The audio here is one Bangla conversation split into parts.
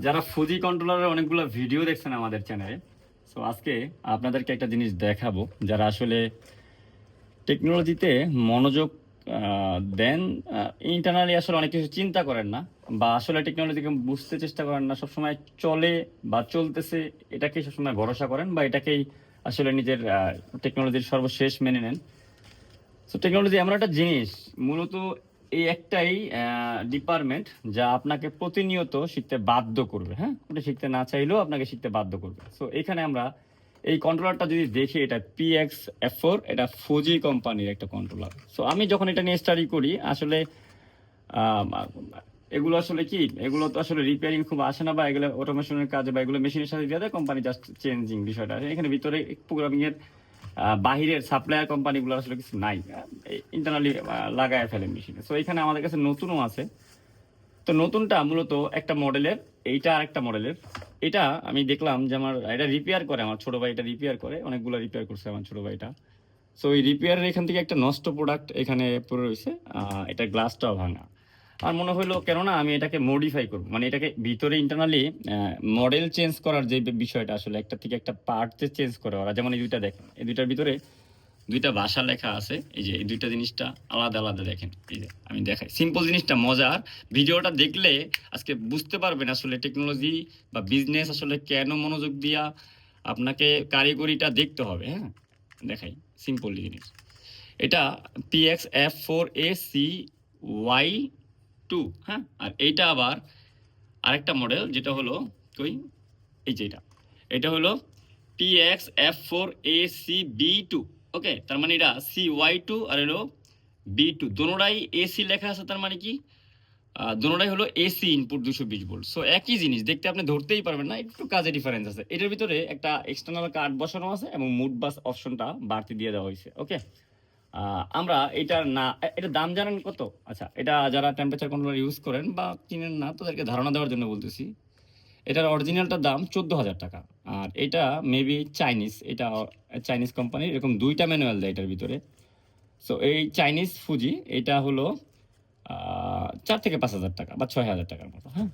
যারা ফুজি কন্ট্রোলারের অনেকগুলো ভিডিও দেখছেন আমাদের চ্যানেলে, সো আজকে আপনাদেরকে একটা জিনিস দেখাবো। যারা আসলে টেকনোলজিতে মনোযোগ দেন, ইন্টারনালি আসলে অনেক কিছু চিন্তা করেন না, বা আসলে টেকনোলজিকে বুঝতে চেষ্টা করেন না, সবসময় চলে বা চলতেছে এটাকেই সবসময় ভরসা করেন, বা এটাকেই আসলে নিজের টেকনোলজির সর্বশেষ মেনে নেন। সো টেকনোলজি এমন একটা জিনিস, মূলত এই একটাই ডিপার্টমেন্ট যা আপনাকে প্রতিনিয়ত শিখতে বাধ্য করবে। হ্যাঁ, আপনি শিখতে না চাইলেও আপনাকে শিখতে বাধ্য করবে। সো এখানে আমরা এই কন্ট্রোলারটা যদি দেখি, এটা PX F4, এটা ফুজি কোম্পানির একটা কন্ট্রোলার। সো আমি যখন এটা নিয়ে স্টাডি করি, আসলে আম, এগুলো আসলে কি, এগুলো তো আসলে রিপেয়ারিং খুব আসে না, বা এগুলো অটোমেশনের কাজে, বা এগুলো মেশিনের সাথে দিয়ে দেয় কোম্পানি, জাস্ট চেঞ্জিং বিষয়টা। এখানে ভিতরে প্রোগ্রামিং এর বাহিরের সাপ্লায়ার কোম্পানিগুলো আসলে কিছু নাই, ইন্টারনালি লাগায় ফেলে মেশিনে। সো এখানে আমাদের কাছে নতুনও আছে। তো নতুনটা মূলত একটা মডেলের, এইটা আর একটা মডেলের। এটা আমি দেখলাম যে আমার এটা রিপেয়ার করে, আমার ছোট ভাই এটা রিপেয়ার করে, অনেকগুলো রিপেয়ার করছে আমার ছোট ভাইটা। সো এই রিপেয়ারের এখান থেকে একটা নষ্ট প্রোডাক্ট এখানে পড়ে রয়েছে, এটা গ্লাসটাও ভাঙা। আর মনে হলো কেননা আমি এটাকে মডিফাই করবো, মানে এটাকে ভিতরে ইন্টারনালি মডেল চেঞ্জ করার যে বিষয়টা, আসলে একটা থেকে একটা পার্ট যে চেঞ্জ করে ওরা। যেমন এই দুইটা দেখেন, এই দুইটার ভিতরে দুইটা ভাষা লেখা আছে। এই যে এই দুইটা জিনিসটা আলাদা আলাদা দেখেন। এই যে আমি দেখাই, সিম্পল জিনিসটা মজার। ভিডিওটা দেখলে আজকে বুঝতে পারবেন আসলে টেকনোলজি বা বিজনেস আসলে কেন মনোযোগ দিয়া আপনাকে কারিগরিটা দেখতে হবে। হ্যাঁ, দেখাই সিম্পল জিনিস। এটা PX F4AC Y2। হ্যাঁ, আর এইটা আবার আরেকটা মডেল, যেটা হলো কই, এই যে এটা হলো PX F4AC B2। ওকে, তার মানে এটা CY2 আর হলো B2, দোনোটাই এসি লেখা আছে। তার মানে কি, দোনোটাই হলো এসি ইনপুট 220 ভোল্ট। সো একই জিনিস দেখতে, আপনি ধরতেই পারবেন না, একটু কাজে ডিফারেন্স আছে। এটার ভিতরে একটা এক্সটার্নাল কার্ড বসানো আছে এবং মুড বাস অপশনটা বাড়তি দিয়ে দেওয়া হয়েছে। ওকে, আমরা এটার না, এটার দাম জানেন কত? আচ্ছা, এটা যারা টেম্পারেচার কন্ট্রোলার ইউজ করেন বা কিনেন না, তাদেরকে ধারণা দেওয়ার জন্য বলতেছি। এটার অরিজিনালটার দাম 14,000 টাকা। আর এটা মেবি চাইনিজ, এটা চাইনিজ কোম্পানির, এরকম দুইটা ম্যানুয়াল দেয় এটার ভিতরে। সো এই চাইনিজ ফুজি এটা হলো 4 থেকে 5 হাজার টাকা বা 6 হাজার টাকার মতো। হ্যাঁ,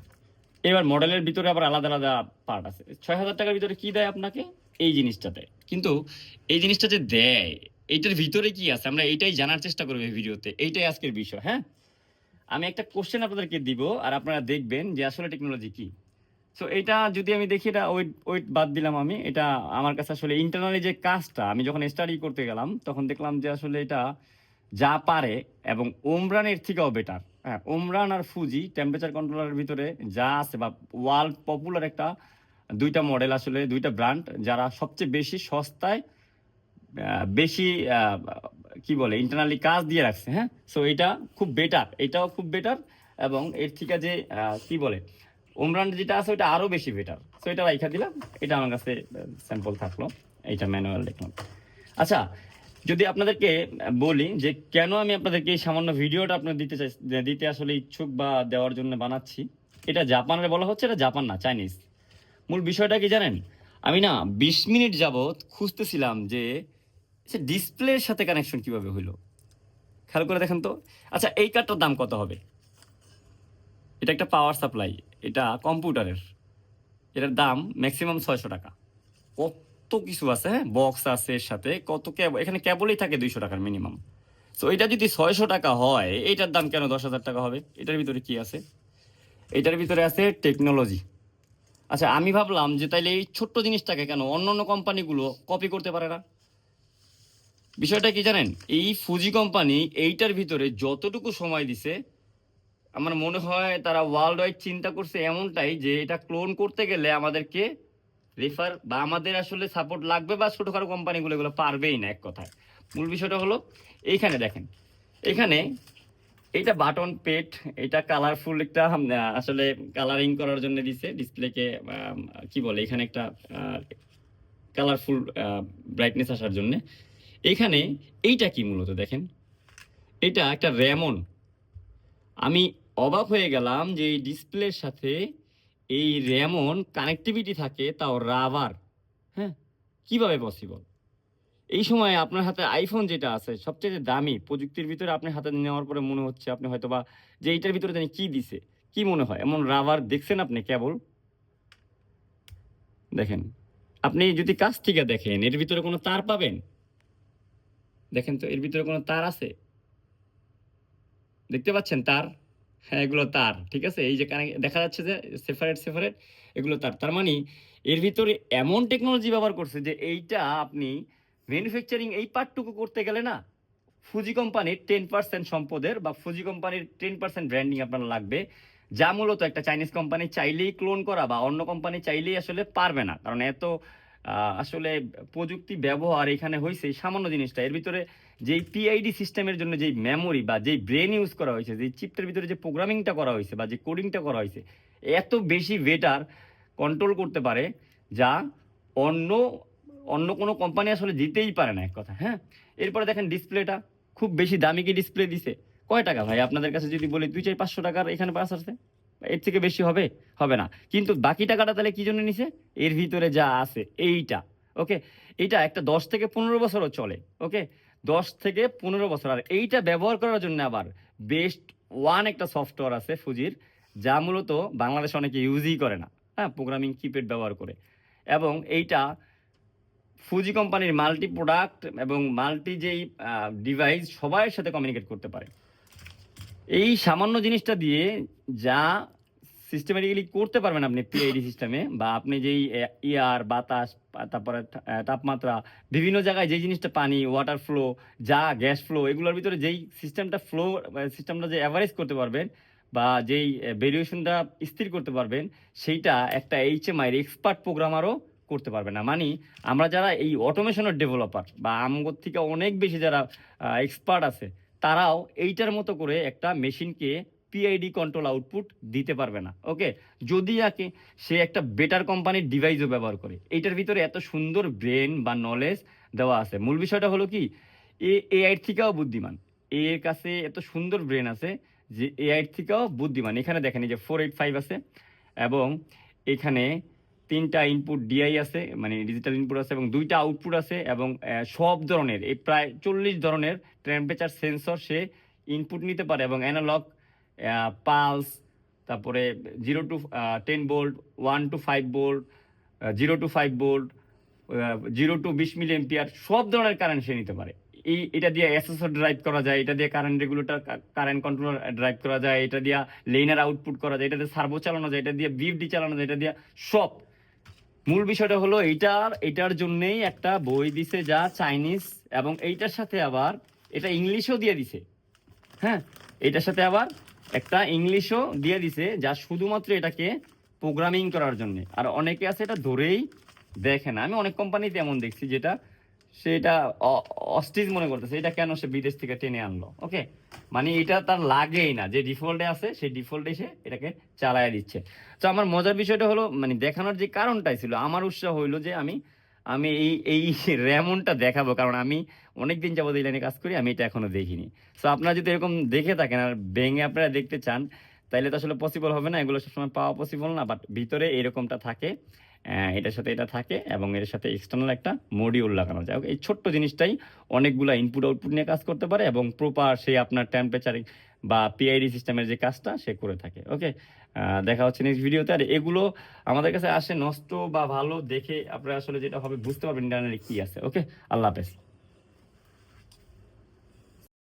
এবার মডেলের ভিতরে আবার আলাদা আলাদা পার্ট আছে। 6 হাজার টাকার ভিতরে কি দেয় আপনাকে? এই জিনিসটা দেয়। কিন্তু এই জিনিসটা যে দেয়, এইটার ভিতরে কি আছে আমরা এইটাই জানার চেষ্টা করবো এই ভিডিওতে। এইটাই আজকের বিষয়। হ্যাঁ, আমি একটা কোশ্চেন আপনাদেরকে দিব, আর আপনারা দেখবেন যে আসলে টেকনোলজি কি। সো এটা যদি আমি দেখি, এটা ওয়েট ওয়েট বাদ দিলাম আমি। এটা আমার কাছে আসলে ইন্টারনালি যে কাজটা, আমি যখন স্টাডি করতে গেলাম তখন দেখলাম যে আসলে এটা যা পারে, এবং ওমরানের থেকেও বেটার। হ্যাঁ, ওমরান আর ফুজি টেম্পারেচার কন্ট্রোলারের ভিতরে যা আছে, বা ওয়ার্ল্ড পপুলার একটা দুইটা মডেল, আসলে দুইটা ব্র্যান্ড যারা সবচেয়ে বেশি সস্তায় বেশি কি বলে ইন্টারনালি কাজ দিয়ে রাখছে। হ্যাঁ, সো এটা খুব বেটার, এটাও খুব বেটার, এবং এর থেকে যে কি বলে ওমরান যেটা আছে ওটা আরো বেশি বেটার। সো এটা রাইখা দিলাম, এটা আমার কাছে স্যাম্পল থাকলো, এইটা ম্যানুয়াল দেখলাম। আচ্ছা, যদি আপনাদেরকে বলি যে কেন আমি আপনাদেরকে এই সামান্য ভিডিওটা আপনার দিতে আসলে ইচ্ছুক বা দেওয়ার জন্য বানাচ্ছি। এটা জাপানের বলা হচ্ছে, এটা জাপান না, চাইনিজ। মূল বিষয়টা কি জানেন? আমি না 20 মিনিট যাবত খুঁজতেছিলাম যে ডিসপ্লের সাথে কানেকশন কিভাবে হইলো। খেয়াল করে দেখেন তো। আচ্ছা, এই কার্ডটার দাম কত হবে? এটা একটা পাওয়ার সাপ্লাই, এটা কম্পিউটারের। এটার দাম ম্যাক্সিমাম 600 টাকা। কত কিছু আছে, হ্যাঁ, বক্স আছে এর সাথে, কত ক্যাবল, এখানে ক্যাবলই থাকে 200 টাকার মিনিমাম। সো এটা যদি 600 টাকা হয়, এইটার দাম কেন 10,000 টাকা হবে? এটার ভিতরে কি আছে? এটার ভিতরে আছে টেকনোলজি। আচ্ছা, আমি ভাবলাম যে তাইলে এই ছোট্ট জিনিসটাকে কেন অন্য অন্য কোম্পানিগুলো কপি করতে পারে না। বিষয়টা কি জানেন? এই ফুজি কোম্পানি এইটার ভিতরে যতটুকু সময় দিছে, আমার মনে হয় তারা ওয়ার্ল্ড ওয়াইড চিন্তা করছে এমনটাই, যে এটা ক্লোন করতে গেলে আমাদেরকে রেফার বা আমাদের আসলে সাপোর্ট লাগবে, বা ছোটখাটো কোম্পানিগুলো এগুলো পারবেই না, এক কথায়। মূল বিষয়টা হলো এইখানে দেখেন, এখানে এইটা বাটন পেট, এটা কালারফুল একটা আসলে কালারিং করার জন্য দিছে ডিসপ্লেকে। কি বলে, এখানে একটা কালারফুল ব্রাইটনেস আসার জন্য। এইখানে এইটা কি মূলত দেখেন, এটা একটা র্যামন। আমি অবাক হয়ে গেলাম যে এই ডিসপ্লের সাথে এই র্যামন কানেক্টিভিটি থাকে, তাও রাবার। হ্যাঁ, কিভাবে পসিবল? এই সময় আপনার হাতে আইফোন যেটা আছে সবচেয়ে দামি প্রযুক্তির ভিতরে, আপনার হাতে নেওয়ার পরে মনে হচ্ছে আপনি হয়তো বা যে এইটার ভিতরে জানি কি দিছে, কি মনে হয় এমন রাবার দেখছেন আপনি? কেবল দেখেন, আপনি যদি কাছ থেকে দেখেন এর ভিতরে কোনো তার পাবেন? দেখেন তো এর ভিতরে কোনো তার আছে? দেখতে পাচ্ছেন তার? হ্যাঁ, এগুলো তার। ঠিক আছে? এই যে দেখা যাচ্ছে যে সেপারেট এগুলো তার। তার মানে এর ভিতরে এমন টেকনোলজি ব্যবহার করছে যে এইটা আপনি ম্যানুফ্যাকচারিং এই পার্টটুকু করতে গেলে না ফুজি কোম্পানির 10% সম্পদের বা ফুজি কোম্পানির 10% ব্র্যান্ডিং আপনার লাগবে। যা মূলত একটা চাইনিজ কোম্পানি চাইলেই ক্লোন করা বা অন্য কোম্পানি চাইলেই আসলে পারবে না। কারণ এত আসলে প্রযুক্তি ব্যবহার এখানে হইছে এই সামান্য জিনিসটা। এর ভিতরে যেই পিআইডি সিস্টেমের জন্য যেই মেমোরি বা যেই ব্রেন ইউজ করা হয়েছে, যেই চিপটার ভিতরে যে প্রোগ্রামিংটা করা হয়েছে বা যে কোডিংটা করা হয়েছে, এত বেশি বেটার কন্ট্রোল করতে পারে যা অন্য অন্য কোনো কোম্পানি আসলে দিতেই পারে না এক কথা, হ্যাঁ? এরপরে দেখেন ডিসপ্লেটা খুব বেশি দামি কি ডিসপ্লে দিছে? কয় টাকা ভাই? আপনাদের কাছে যদি বলি ২-৫০০ টাকার এখানে পাস আছে। এর থেকে বেশি হবে? হবে না। কিন্তু বাকি টাকাটা তাহলে কি জন্য নিছে? এর ভিতরে যা আছে এইটা। ওকে? এইটা একটা ১০ থেকে ১৫ বছরও চলে। ওকে? ১০ থেকে ১৫ বছর। আর এইটা ব্যবহার করার জন্য আবার বেস্ট ওয়ান একটা সফটওয়্যার আছে ফুজির, যা মূলত বাংলাদেশে অনেকে ইউজই করে না। হ্যাঁ? প্রোগ্রামিং কিপ্যাড ব্যবহার করে। এবং এইটা ফুজি কোম্পানির মাল্টি প্রোডাক্ট এবং মাল্টি যেই ডিভাইস সবার সাথে কমিউনিকেট করতে পারে। এই সামান্য জিনিসটা দিয়ে যা সিস্টেমেটিক্যালি করতে পারবেন আপনি পিআইডি সিস্টেমে বা আপনি যেই ইয়ার, বাতাস, তারপরে তাপমাত্রা, বিভিন্ন জায়গায় যেই জিনিসটা পানি, ওয়াটার ফ্লো, যা গ্যাস ফ্লো এগুলোর ভিতরে যেই সিস্টেমটা যে এভারেজ করতে পারবেন বা যেই ভেরিয়েশনটা স্থির করতে পারবেন, সেইটা একটা এইচএমআই এর এক্সপার্ট প্রোগ্রামারও করতে পারবে না। মানে আমরা যারা এই অটোমেশনের ডেভেলপার বা আমগর থেকে অনেক বেশি যারা এক্সপার্ট আছে, তারাও এইটার মতো করে একটা মেশিনকে পিআইডি কন্ট্রোল আউটপুট দিতে পারবে না। ওকে? যদি আগে সে একটা বেটার কোম্পানির ডিভাইসও ব্যবহার করে। এইটার ভিতরে এত সুন্দর ব্রেন বা নলেজ দেওয়া আছে। মূল বিষয়টা হলো কি, এআইয়ের থেকেও বুদ্ধিমান। এর কাছে এত সুন্দর ব্রেন আছে যে এআইয়ের থেকেও বুদ্ধিমান। এখানে দেখেন এই যে 485 আছে এবং এখানে ৩টা ইনপুট ডিআই আছে, মানে ডিজিটাল ইনপুট আছে এবং ২টা আউটপুট আছে এবং সব ধরনের এই প্রায় ৪০ ধরনের টেম্পারেচার সেন্সর সে ইনপুট নিতে পারে এবং অ্যানালগ, পালস, তারপরে 0 to 10 volt, 1 to 5 volt, 0 to 5 volt, 0 to 20 milli ampere সব ধরনের কারেন্ট সে নিতে পারে। এটা দিয়ে এসএসআর ড্রাইভ করা যায়, এটা দিয়ে current regulator, current controller drive করা যায়, এটা দিয়ে লেইনার আউটপুট করা যায়, এটা দিয়ে সার্ভো চালানো যায়, এটা দিয়ে বিএফডি চালানো যায়, এটা দিয়ে সব। মূল বিষয়টা হলো এটার জন্যই একটা বই দিছে যা চাইনিজ এবং এইটার সাথে আবার এটা ইংলিশও দিয়ে দিছে। হ্যাঁ, এটার সাথে আবার একটা ইংলিশও দিয়ে দিছে যা শুধুমাত্র এটাকে প্রোগ্রামিং করার জন্য। আর অনেকে আছে এটা ধরেই দেখে না। আমি অনেক কোম্পানিতে এমন দেখছি যেটা সেটা অস্টিজ মনে করতেছে এটা কেন সে বিদেশ থেকে টেনে আনলো। ওকে? মানে এটা তার লাগেই না, যে ডিফল্টে আছে সেই ডিফল্টে সে এটাকে চালায় দিচ্ছে। তো আমার মজার বিষয়টা হলো মানে দেখানোর যে কারণটাই ছিল, আমার উৎসাহ হইলো যে আমি আমি এই এই র্যামনটা দেখাবো, কারণ আমি অনেকদিন যাবত এই লাইনে কাজ করি, আমি এটা এখনো দেখিনি। সো আপনারা যদি এরকম দেখে থাকেন আর ভেঙে আপনারা দেখতে চান, তাইলে তো আসলে পসিবল হবে না, এগুলো সবসময় পাওয়া পসিবল না, বাট ভিতরে এরকমটা থাকে। এটার সাথে এটা থাকে এবং এর সাথে এক্সটার্নাল একটা মডিউল লাগানো যায়। এই ছোট্ট জিনিসটাই অনেকগুলা ইনপুট আউটপুট নিয়ে কাজ করতে পারে এবং প্রপার সে আপনার টেম্পারেচারিং বা পিআইডি সিস্টেমের যে কাজটা সে করে থাকে। ওকে? দেখা হচ্ছে নেক্সট ভিডিওতে। আর এগুলো আমাদের কাছে আসে নষ্ট বা ভালো দেখে আপনারা আসলে যেটা হবে বুঝতে পারবেন ইন্টারনালি কি আছে। ওকে? আল্লাহ হাফেজ।